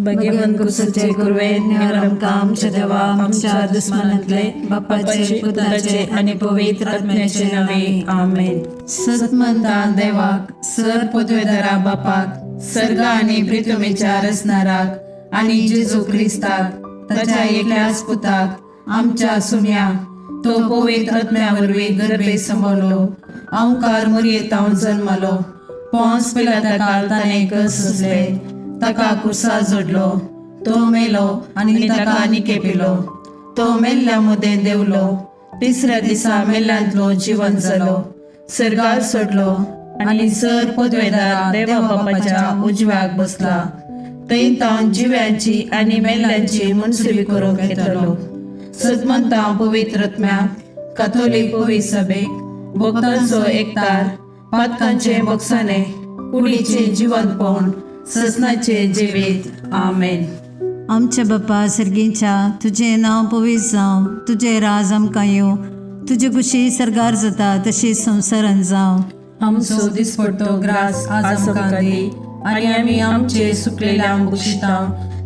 भगवन कुसचे कुर्वेन आमकां आमच्या देवा आमच्या दुस्मनांतले बापाचे पुताचे आणि पवित्र आत्म्याचे नावे आमेन. सतमंता देवाक सर पदवेदारा बापाक सर्ग आणि पृथ्वीच्या रचणाराक आणि जेजू क्रिस्ताक ताच्या एकल्याच पुताक आमच्या सुम्याक तो पवित्र आत्म्यावरवीं गर्भे संभवलो ओंकार मरियेतां जल्मलो पोंस पिलाता काळ ताणें कसले ताका कुसा जोडलो तो मेलो आनी ताका निकेपिलो तो मेल्ल्या मुदें देवलो तिसऱ्या दिसा मेल्ल्यांतलो जिवन जालो सर्गार सोडलो आनी सर पदवेदार देवा बापाच्या उजव्याक बसला थंय तां जिव्यांची आनी मेल्ल्यांची मनसुबी करूंक येतलो. सदमंता पवित्र आत्म्याक कॅथोलिक पवित्र सभेक भक्तांचो एकतार पातकांचे बक्षाने कुडीचे जिवंतपण ससनाचे जिवीत आमेन. आमच्या बापा सर्गीच्या तुझे नाव पवित्र जावं तुझे राज आमकां येवं तुझी कुशी सरगार जाता तशी संवसारान जावं. आमचो दिसपट्टो ग्रास आज आमकां दी आनी आमी आमचे सुकलेल्यांक बक्षिता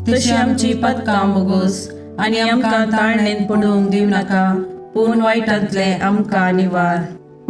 तशी आमची पदकां बोगोस आनी आमकां ताळणेन पडूंक दिव नाका पूण वायटांतले आमकां निवार.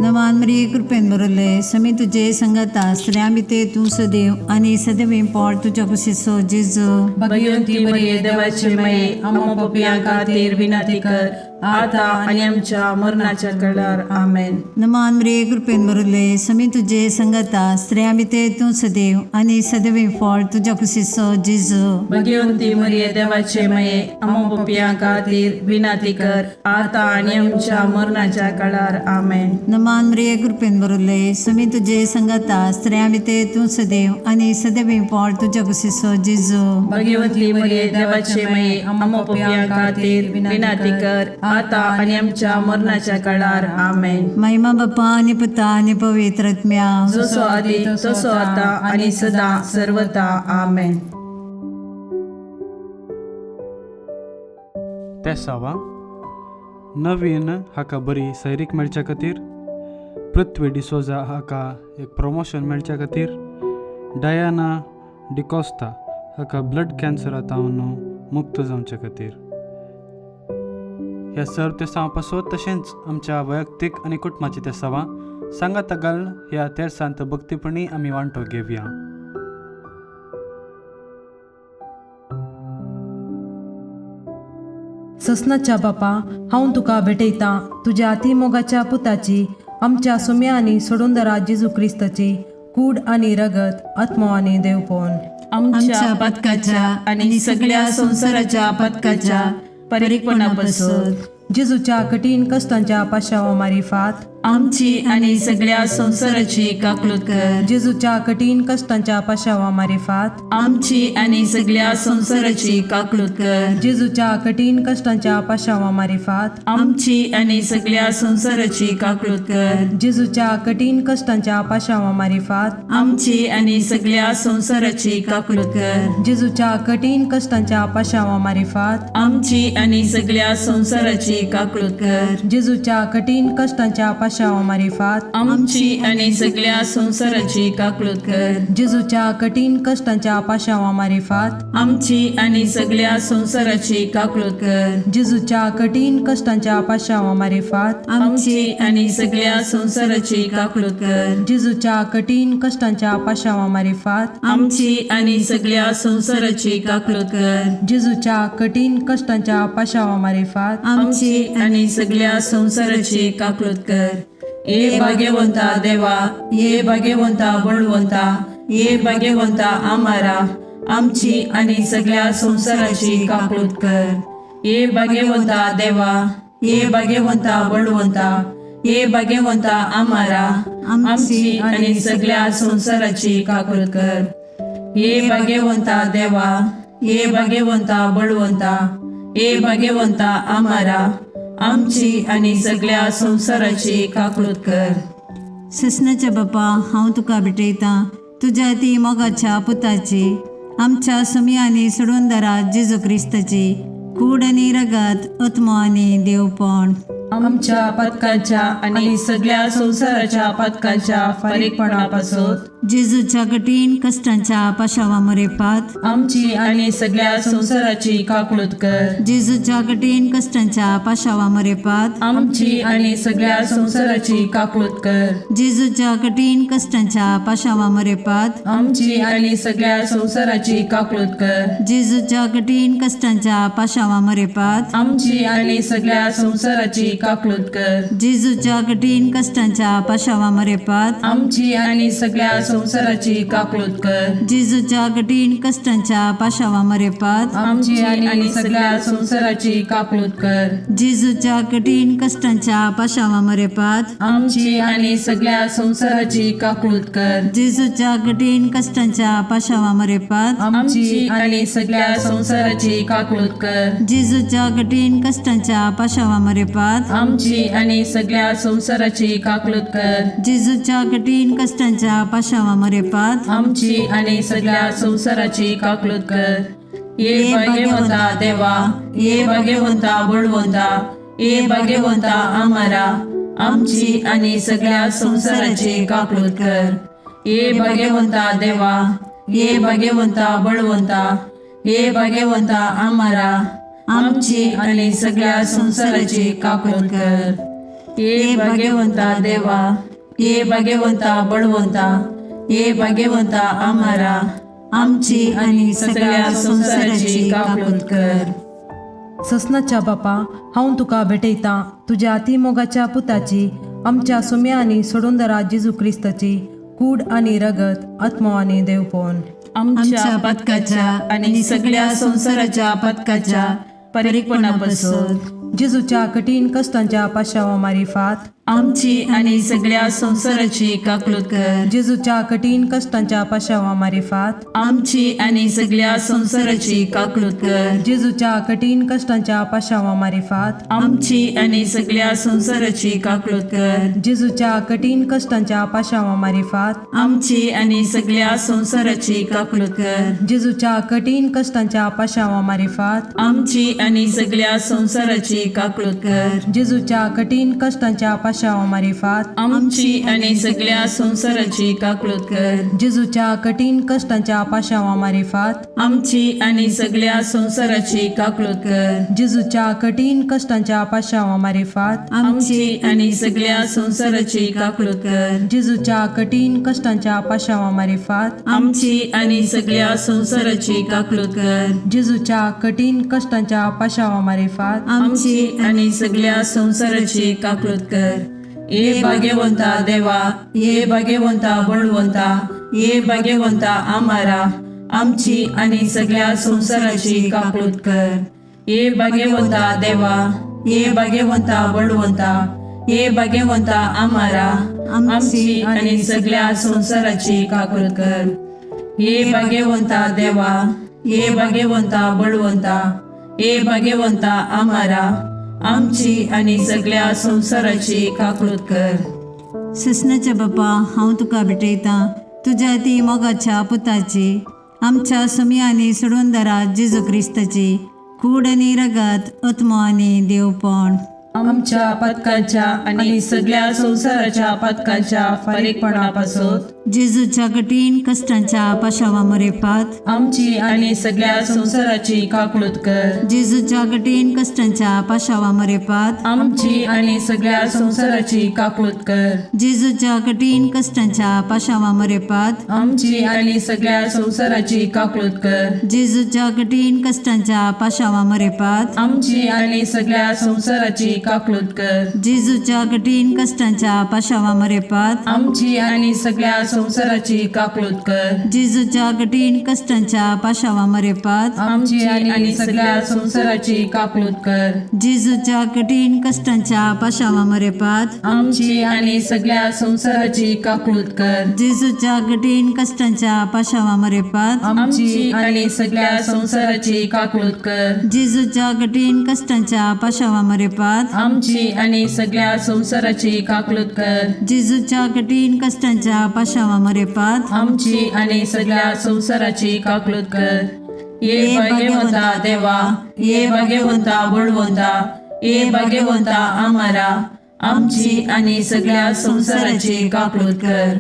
नवान मरिये कृपेन बरयले समी तुजे संगता स्त्रियां भितर तूं सदैव आनी सदैव पोट तुज्या कुशीचो जेजू. भगवंती मरिये देवाचे माये आमकां पापियां खातीर विनंती कर आता आनी आमच्या मरणाच्या काळार आमेन. नमान मरिये कृपेन बरयले समी तुजे संगता स्त्रियां भितर तूं सदैव आनी सदैव पोट तुज्या कुशीचो जेजू. भगवंती मरिये देवाचे माये आमकां पापियां खातीर विनंती कर आता आनी आमच्या मरणाच्या काळार आमेन. नमान मरिये कृपेन बरयले समी तुजे संगता स्त्रियां भितर तूं सदैव आनी सदैव पोट तुज्या कुशीचो जेजू. भगवंती मरिये देवाचे माये आमकां पापियां खातीर विनंती कर आता आनी आमच्या मरणाच्या काळार आमेन. महिमा बापा आनी पुता आनी पवित्र आत्म्या जसो आदी तसो आता आनी सदा सर्वता आमेन. तेसावा नवीन हाका बरी सैरीक मेळच्या खातीर पृथ्वी डिसोजा हाका एक प्रमोशन मेळच्या खातीर डायना डिकोस्ता हाका ब्लड कॅन्सरांतावन मुक्त जावच्या खातीर ह्या सर्व तेसावां पासत तशेंच आमच्या वैयक्तीक आनी कुटुंबाची तेसावां सांगात घाल ह्या तेर्सांत भक्तीपणी आमी वांटो घेवया. ससनाच्या बापा हांव तुका भेटयतां तुज्या अतिमोगाच्या पुताची आमच्या सुम्या आनी सोडूनदरा जेजू क्रिस्ताची कूड आनी रगत आत्मो आनी देवपण आमच्या पदकाच्या आनी सगळ्या संवसाराच्या पदकाच्या परीकपणा पासत जेजूच्या कठीण कश्टांच्या पाशावा मारिफात आमची आनी सगळ्या संवसाराची काकलूत कर. जेजूच्या कठीण कश्टांच्या पाशावा मारिफात आमची आनी सगळ्या संवसाराची काकलूत कर. जेजूच्या कठीण कश्टांच्या पाशावा मारिफात आमची आनी सगळ्या संवसाराची काकलूत कर. जेजूच्या कठीण कश्टांच्या पाशावा मारिफात आमची आनी सगळ्या संवसाराची काकलूत कर. जेजूच्या कठीण कश्टांच्या पाशावा मारिफात आमची आनी सगळ्या संवसाराची काकलूत कर. जेजूच्या कठीण कश्टांच्या पाशावा मारिफात आमची आनी सगळ्या संवसाराची काकलूत कर. जेजूच्या कठीण कश्टांच्या पाशावा मारिफात आमची आनी सगळ्या संवसाराची काकलूत कर. जेजूच्या कठीण कश्टांच्या पाशावा मारिफात आमची आनी सगळ्या संवसाराची काकलूत कर. जेजूच्या कठीण कश्टांच्या पाशावा मारिफात आमची आनी सगळ्या संवसाराची काकलूत कर. जेजूच्या कठीण कश्टांच्या पाशावा मारिफात आमची आनी सगळ्या संवसाराची काकलूत कर. ये भाग्यवंता देवा ये भाग्यवंता बळवंता ये भाग्यवंता आमारा आमची आनी सगळ्या संवसाराची काकलूत कर. ये भाग्यवंता देवा ये भाग्यवंता बळवंता ये भाग्यवंता आमारा आमची आनी सगळ्या संवसाराची काकलूत कर. ये भाग्यवंता देवा ये भाग्यवंता बळवंता ये भाग्यवंता आमारा आमची आनी सगळ्या संवसाराची काकलूत कर. ससनाच्या बापा हांव तुका भेटयतां तुज्या अती मोगाच्या पुताची आमच्या समी आनी सोडूनदरा जेजू क्रिस्ताची कूड आनी रगत आत्मो आनी देवपण आमच्या पदकाच्या आणि सगळ्या संसाराच्या पदकाच्या फारीकपणापासून जेजूच्या कठीण कष्टांच्या पाशावामरेपात आमची आणि सगळ्या संसाराची काकूळत कर. जेजूच्या कठीण कष्टांच्या पाशावामरेपात आमची आणि सगळ्या संसाराची काकूळत कर. जेजूच्या कठीण कष्टांच्या पाशावामरेपात आमची आणि सगळ्या संसाराची काकूळत कर. जेजूच्या कठीण कष्टांच्या पाशावामरेपात आमची आणि सगळ्या संसाराची काकूळत कर. जेजूच्या कठीण कष्टांच्या पाशावामरेपात आमची आणि सगळ्या संसाराची काकूळत कर. जेजूच्या कठीण कष्टांच्या पाशावामरेपात आमची आणि सगळ्या संसाराची काकूळत कर. जेजूच्या कठीण कष्टांच्या पाशावामरेपात आमची आणि सगळ्या संसाराची काकूळत कर. जेजूच्या कठीण कष्टांच्या पाशावामरेपात आमची आणि सगळ्या संसाराची काकूळत कर. जेजूच्या कठीण कष्टांच्या पाशावामरेपात आमची आणि सगळ्या संसाराची काकूळत कर. जेजूच्या कठीण कष्टांच्या पाशावामरेपात आमची आणि सगळ्या संसाराची काकूळत कर. ये भाग्यवंता देवा, ये भाग्यवंता बळवंता, ये भाग्यवंता आम्हारा, आमची आणि सगळ्या संसाराची काकूळत कर. ये भाग्यवंता देवा, ये भाग्यवंता बळवंता, ये भाग्यवंता आम्हारा, आमची आणि सगळ्या संसाराची काकूळत कर. ये भाग्यवंता देवा, ये भाग्यवंता बळवंता, ये भाग्यवंता आम्हारा, आमची आणि सगळ्या संसाराची काकूळत कर. ससनाच्या बापा, हांव तुका भेटयता तुझ्या अतिमोगाच्या पुताची, आमच्या सुम्या आणि सोडूंदरा जेजू क्रिस्ताची कूड आणि रगत, आत्मा आणि देवपण. आमच्या पदकाच्या आणि सगळ्या संसाराच्या पदकाच्या परीकपणापासून जेजूच्या कठीण कष्टांच्या पाशावामारिफात आमची आणि सगळ्या संसाराची काकूळत कर. जेजूच्या कठीण कष्टांच्या पाशावामारिफात आमची आणि सगळ्या संसाराची काकूळत कर. जेजूच्या कठीण कष्टांच्या पाशावामारिफात आमची आणि सगळ्या संसाराची काकूळत कर. जेजूच्या कठीण कष्टांच्या पाशावामारिफात आमची आणि सगळ्या संसाराची काकूळत कर. जेजूच्या कठीण कष्टांच्या पाशावामारिफात आमची आणि सगळ्या संसाराची काकूळत कर. जेजूच्या कठीण कष्टांच्या पाशावामारिफात आमची आणि सगळ्या संसाराची काकूळत कर. जेजूच्या कठीण कष्टांच्या पाशावामारिफात आमची आणि सगळ्या संसाराची काकूळत कर. जेजूच्या कठीण कष्टांच्या पाशावामारिफात आमची आणि सगळ्या संसाराची काकूळत कर. जेजूच्या कठीण कष्टांच्या पाशावामारिफात आमची आणि सगळ्या संसाराची काकूळत कर. जेजूच्या कठीण कष्टांच्या पाशावामारिफात आमची आणि सगळ्या संसाराची काकूळत कर. ये भाग्यवंता देवा, ये भाग्यवंता बळवंता, ये भाग्यवंता आम्हारा, आमची आणि सगळ्या संसाराची काकूळत कर. ये भाग्यवंता देवा, ये भाग्यवंता बळवंता, ये भाग्यवंता आम्हारा, आमची आणि सगळ्या संसाराची काकूळत कर. ये भाग्यवंता देवा, ये भाग्यवंता बळवंता, ये भाग्यवंता आम्हारा, आमची आणि सगळ्या संसाराची काकूळत कर. ससनाच्या बापा, हांव तुका भेटयता तुझ्या ती मोगाच्या पुताची, आमच्या सुम्या आनी सोडूंदरा जेजू क्रिस्ताची कूड आनी रगत, आत्मा आनी देवपण. आमच्या पदकाच्या आणि सगळ्या संसाराच्या पदकाच्या परीकपणापासून जेजूच्या कठीण कष्टांच्या पाशावामरेपात आमची आणि सगळ्या संसाराची काकूळत कर. जेजूच्या कठीण कष्टांच्या पाशावामरेपात आमची आणि सगळ्या संसाराची काकूळत कर. जेजूच्या कठीण कष्टांच्या पाशावामरेपात आमची आणि सगळ्या संसाराची काकूळत कर. जेजूच्या कठीण कष्टांच्या पाशावामरेपात आमची आणि सगळ्या संसाराची काकूळत कर. जेजूच्या कठीण कष्टांच्या पाशावामरेपात आमची आणि सगळ्या संसाराची काकूळत कर. जेजूच्या कठीण कष्टांच्या पाशावामरेपात आमची आणि सगळ्या संसाराची काकूळत कर. जेजूच्या कठीण कष्टांच्या पाशावामरेपात आमची आणि सगळ्या संसाराची काकूळत कर. जेजूच्या कठीण कष्टांच्या पाशावामरेपात आमची आणि सगळ्या संसाराची काकूळत कर. जेजूच्या कठीण कष्टांच्या पाशावामरेपात आमची आणि सगळ्या संसाराची काकूळत कर. जेजूच्या कठीण कष्टांच्या पाशावामरेपात आमची आणि सगळ्या संसाराची काकूळत कर. ये भाग्यवंता देवा, ये भाग्यवंता बळवंता, ये भाग्यवंता आम्हारा, आमची आणि सगळ्या संसाराची काकूळत कर.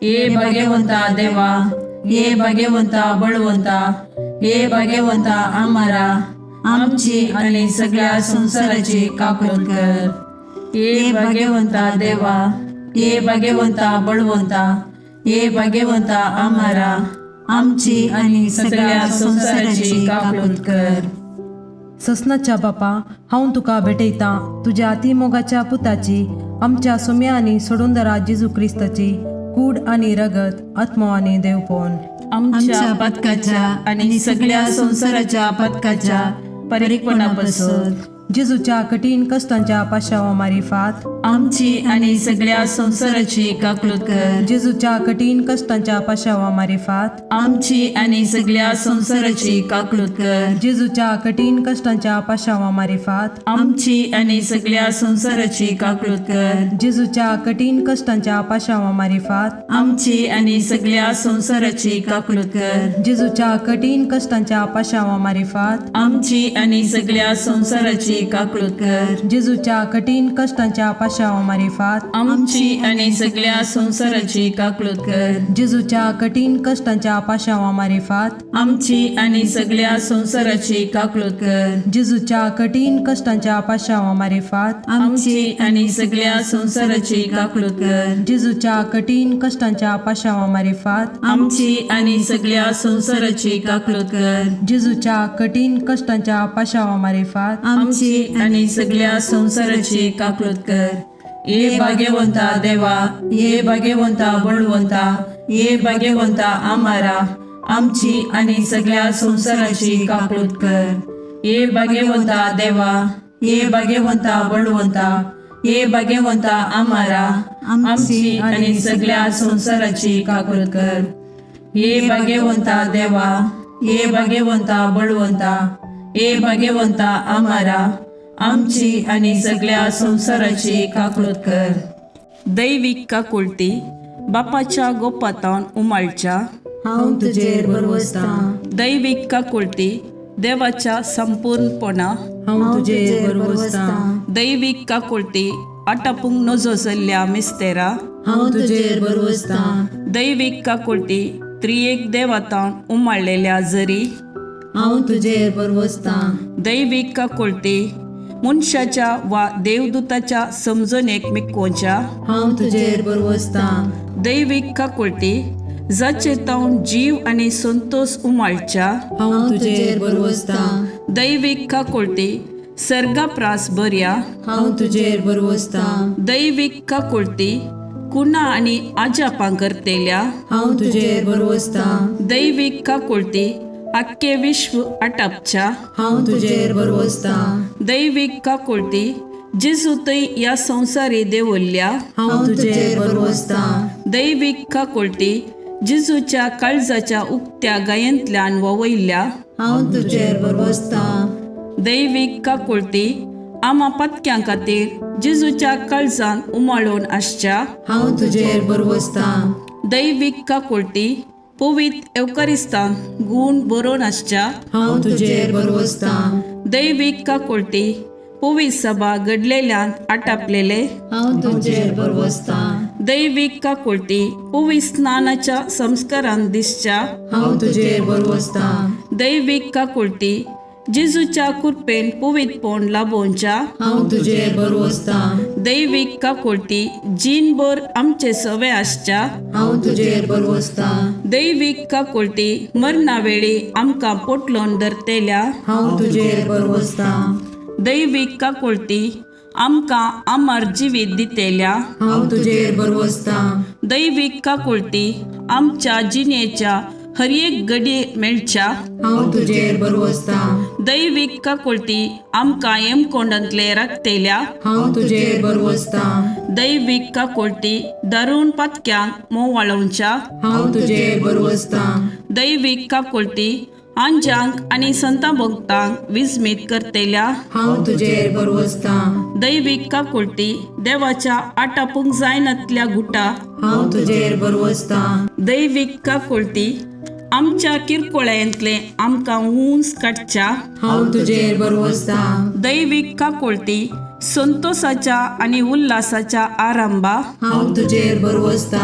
ये भाग्यवंता देवा, ये भाग्यवंता बळवंता, ये भाग्यवंता आम्हारा आमची आणि सगळ्या संसाराची काकूट कर. ये भाग्यवंता देवा, ये भाग्यवंता बळवंता, ये भाग्यवंता आम्हारा आमची आणि सगळ्या संसाराची काकूट कर. ससनाच्या बापा, हांव तुका भेटयता तुज्या अतिमोगाच्या पुताची, आमच्या सुम्या आनी सोडून दरा जेजू क्रिस्ताची कूड आणि रगत, आत्मा आणि देवपण. आमच्या पदकाच्या आणि सगळ्या संसाराच्या पदकाच्या परीकपणापासून जेजूच्या कठीण कष्टांच्या पाशावा मारिफात आमची आणि सगळ्या संसाराची काकूट कर. जेजूच्या कठीण कष्टांच्या पाशावा मारिफात आमची आणि सगळ्या संसाराची काकूट कर. जेजूच्या कठीण कष्टांच्या पाशावा मारिफात आमची आणि सगळ्या संसाराची काकूट कर. जेजूच्या कठीण कष्टांच्या पाशावा मारिफात आमची आणि सगळ्या संसाराची काकूट कर. जेजूच्या कठीण कष्टांच्या पाशावा मारिफात आमची आणि सगळ्या संसाराची काकूट कर. जेजूच्या कठीण कष्टांच्या पाशावा मारिफात आमची आणि सगळ्या संसाराची काकूट कर. जेजूच्या कठीण कष्टांच्या पाशावा मारिफात आमची आणि सगळ्या संसाराची काकूट कर. जेजूच्या कठीण कष्टांच्या पाशावा मारिफात आमची आणि सगळ्या संसाराची काकूट कर. जेजूच्या कठीण कष्टांच्या पाशावा मारिफात आमची आणि सगळ्या संसाराची काकूट कर. जेजूच्या कठीण कष्टांच्या पाशावा मारिफात आमची आणि सगळ्या संसाराची काकूट कर. ये भाग्यवंता देवा, ये भाग्यवंता बळवंता, ये भाग्यवंता आम्हारा आमची आणि सगळ्या संसाराची काकूट कर. ये भाग्यवंता देवा, ये भाग्यवंता बळवंता, ये भाग्यवंता आम्हारा आमची आणि सगळ्या संसाराची काकूट कर. ये भाग्यवंता देवा, ये भाग्यवंता बळवंता, ये भाग्यवंता आम्हारा आमची आणि सगळ्या संसाराची काकूट कर. दैविक काकुळती बापाच्या गोपातान उमाळच्या, हांव तुजेर बरवसता. दैविक काकुळती देवाच्या संपूर्णपणा, हांव तुजेर बरवसता. दैविक काकुळती आटापूंक नजो जाल्ल्या मिस्तेरा, हांव तुजेर बरवसता. दैविक काकुळती त्रिएक देवातान उमाळलेल्या जरी, हांव तुजेर बरवसता. दैविक काकुळती मनशाच्या वा देवदूताच्या समजणेक मिकोवच्या, हांव तुजेर बरवसता. दैविक काकुळती जाचे तावन जीव आणि संतोष उमाळच्या, हांव तुजेर बरवसता. दैविक काकुळती सर्गाप्रास बऱ्या, हांव तुजेर बरवसता. दैविक काकुळती कुणा आणि आजापां करतेल्या, हांव तुजेर बरवसता. दैविक काकुळती आख्खे विश्व आटापच्या, हांव तुजेर बरवसता. दैविक काकुळती जेजूतय या संसारी देवल्ल्या, हांव तुजेर बरवसता. दैविक काकुळती जेजूच्या काळजाच्या उक्त्या गायंतल्यान ववयल्या, हांव तुजेर बरवसता. दैविक काकुळती आमा पत्क्यां खातीर जेजूच्या काळजान उमाळून आसच्या, हांव तुजेर बरवसता. दैविक काकुळती पवित्र एवकारिस्तान गूण बरोवन आसच्या, हांव तुजेर बरवसता. दैविक काकुळती पवित्र सभा घडलेल्यान आटापलेले, हांव तुजेर बरवसता. दैविक काकुळती पवित्र स्नानाच्या संस्कारान दिसच्या, हांव तुजेर बरवसता. दैविक काकुळती जेजूच्या कृपेन पवित्रपण लाभोवच्या, हांव तुजेर बरवसता. दैविक काकुळती जीनभर आमचे सवे आसच्या, हांव तुजेर बरवसता. दैविक काकुळती मरणा वेळी आमकां पोटलोन धरतेल्या, हांव तुजेर बरवसता. दैविक काकुळती आमकां आमार जिवीत दितेल्या, हांव तुजेर बरवसता. दैविक काकुळती आमच्या जिणेच्या हर एक घडये मेळच्या, हांव तुजेर बरवसता. दैविक काकुळती आमकां हेमकोंडांतले राखतेल्या, हांव तुजेर बरवसता. दैविक काकुळती दारूण पातक्यांक मोव वाळोवच्या, हांव तुजेर बरवसता. दैविक काकुळती आंजांक आणि संतां भक्तांक विस्मीत करतेल्या, हांव तुजेर बरवसता. दैविक काकुळती देवाच्या आटापूंक जायनातल्या गुटा, हांव तुजेर बरवसता. दैविक काकुळती आमच्या किरकोळ्यांतले आमकां ऊंच काडच्या, हांव तुजेर बरवसता. दैविक काकुळती संतोषाच्या आणि उल्हासाच्या आरंभा हांव तुजेर बरवसता.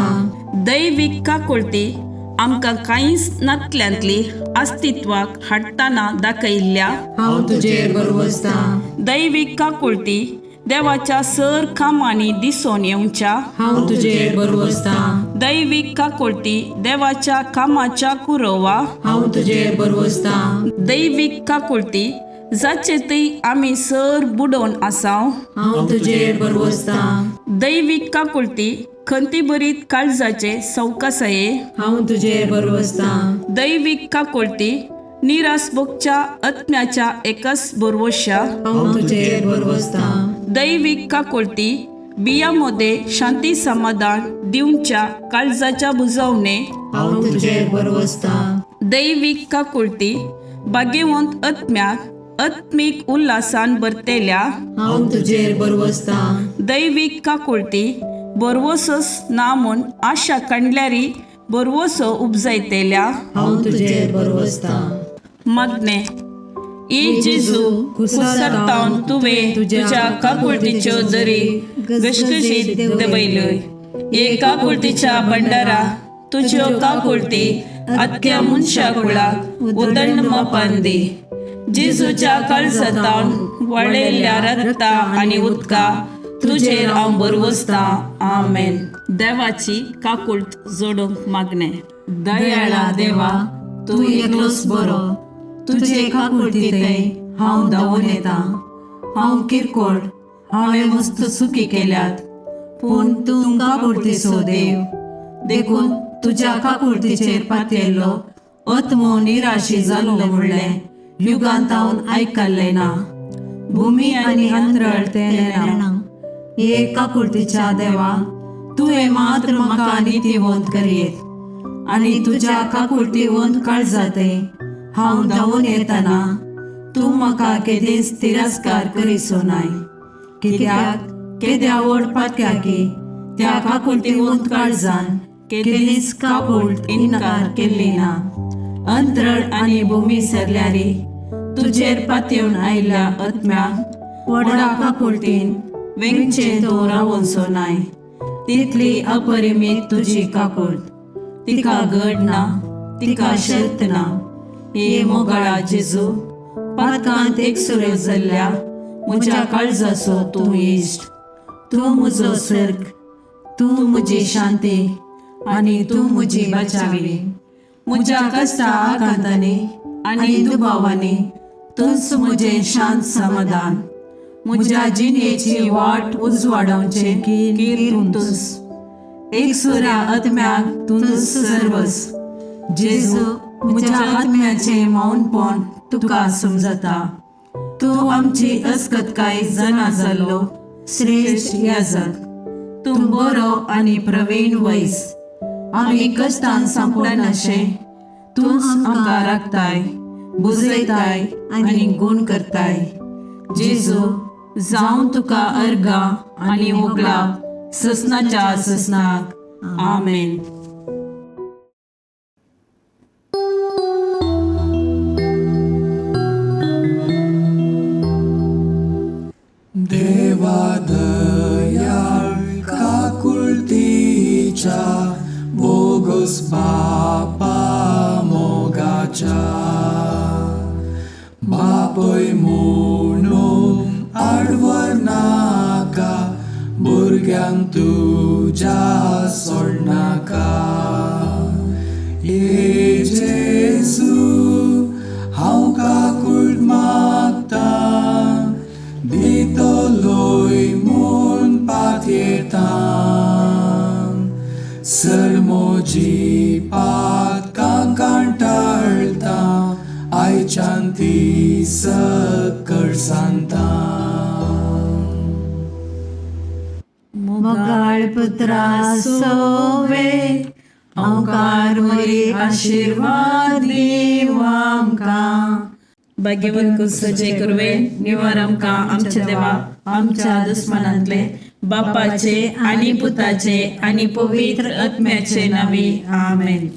दैवीक काकुळती आमकां कांयच नातल्यांतली अस्तित्वाक हाडटाना दाखयिल्ल्या हांव तुजेर बरवसता. दैवीक काकुळती देवाच्या सर कामांनी दिसून येवच्या हांव तुजेर बरवसता. दैवीक काकुळती देवाच्या कामाच्या कुरवा हांव तुजेर बरवसता. दैवीक काकुळती जाचे थंय आमी सर बुडोवन आसाव. हांव तुजेर बरवसता. दैवीक काकुळती खंती बरीत काळजाचे सवकासये हांव तुजेर बरवसता. दैवीक काकुळती निरासबोगच्या आत्म्याच्या एकच बरवश्या. हांव तुजेर बरवसता. दैवीक काकुळती बियामध्ये शांती समाधान दिवच्या काळजाच्या बुजवणे. हांव तुजेर बरवसता. दैवीक काकुळती भाग्यवंत आत्म्याक आत्मिक उल्हासान भरतेल्या. हांव तुजेर बरवसता. दैवीक काकुळती बरवसोस ना म्हूण आशा काडल्यारी बरवसो उपजायतेल्या. हांव तुजेर बरवसता. मागणे ई जेजू कुसरतावन तुवें तुज्या काकुळतीच्यो दरी गशगशीत दबयल्योय. हे काकुळतीच्या भंडारा तुज्यो काकुळती आख्या मनशा कुळाक उदंड मोपान दी. जेजूच्या काळजांतावन वळयल्ल्या रगता आनी उदका तुजेर हांव बरवसता. आमेन. देवाची काकुळत जोडूंक मागणे. दयाळा देवा तू एकलोच बरो. तुजे काकुळटीतय हांव धांवून येता. हांव किरकोळ, हांवें मस्त चुकी केल्यात, पूण तूं काकुळटीचो देव देखून तुज्या काकुळटीचेर पातयल्लो आत्मो निराशी जाल्लो म्हणलें युगांतावन आयकल्लें ना. भुमी आनी अंतराळ तेलेना. हे काकुळटीच्या देवा तुवें मात्र म्हाका नितीवंत करीत आनी तुज्या काकुळटीवंत काळजांतय हांव धांवून येतना तूं म्हाका केदेंच तिरस्कार करीसो नाय. कित्याक केद्या ओडपात्या की त्या काकुळटीवंत काळजान केदेंच काकुळट इन्कार केल्ली ना. अंतराळ आनी भुमी सरल्यारी तुजेर पातयेवन आयिल्ल्या आत्म्याक व्हडा काकुळटीन वेंगचे तो रावोसो नाय. तितली अपरिमीत तुजी काकुळट, तिका घड ना, तिका शर्त ना. हे मोगळा जेजू पातकांत एकसुऱ्यो जाल्ल्या म्हज्या काळजाचो तूं इश्ट. तूं म्हजो सर्ग, तूं म्हजी शांती आनी तूं म्हजी बचावी. म्हज्या कश्टा आकांतांनी आनी दुबावांनी तूंच म्हजें शांत समाधान. म्हज्या जिणेची वाट उजवाडोवचे कीर तूंच. एकसुऱ्या आत्म्याक तूंच सर्वस. जेजू म्हज्या आत्म्याचें मौनपण तुका समजता. तूं आमची अस्कतकाय जाणा जाल्लो श्रेश्ठ याजक. तूं बरो आनी प्रवीण वैस. आमी कश्टान सांपडनाशे तूंच आमकां राखताय, बुजयताय आनी गूण करताय. जेजू जावं तुका अर्गा आनी ओगला ससनाच्या ससनाक. आमेन. देवा दयाळ काकुळतीच्या बोगस बापा मोगाच्या. बापय म्हणून आडवर नाका, भुरग्यांक तुज्या सोडनाका. हे जेजू हांव काकुळट मागता, दितलोय म्हूण पातयेता. सरमोजी पातकां कांटाळटा, आयच्यान ती सकळ सांगता. मोगाळ पुत्रा सोवे ओंकार मरी आशीर्वाद दीव आमकां. भाग्यवंत कुसचे कुरवे निवार आमकां आमच्या देवा आमच्या दुस्मनांतले बापाचे आनी पुताचे आनी पवित्र आत्म्याचे नावी. आमेन.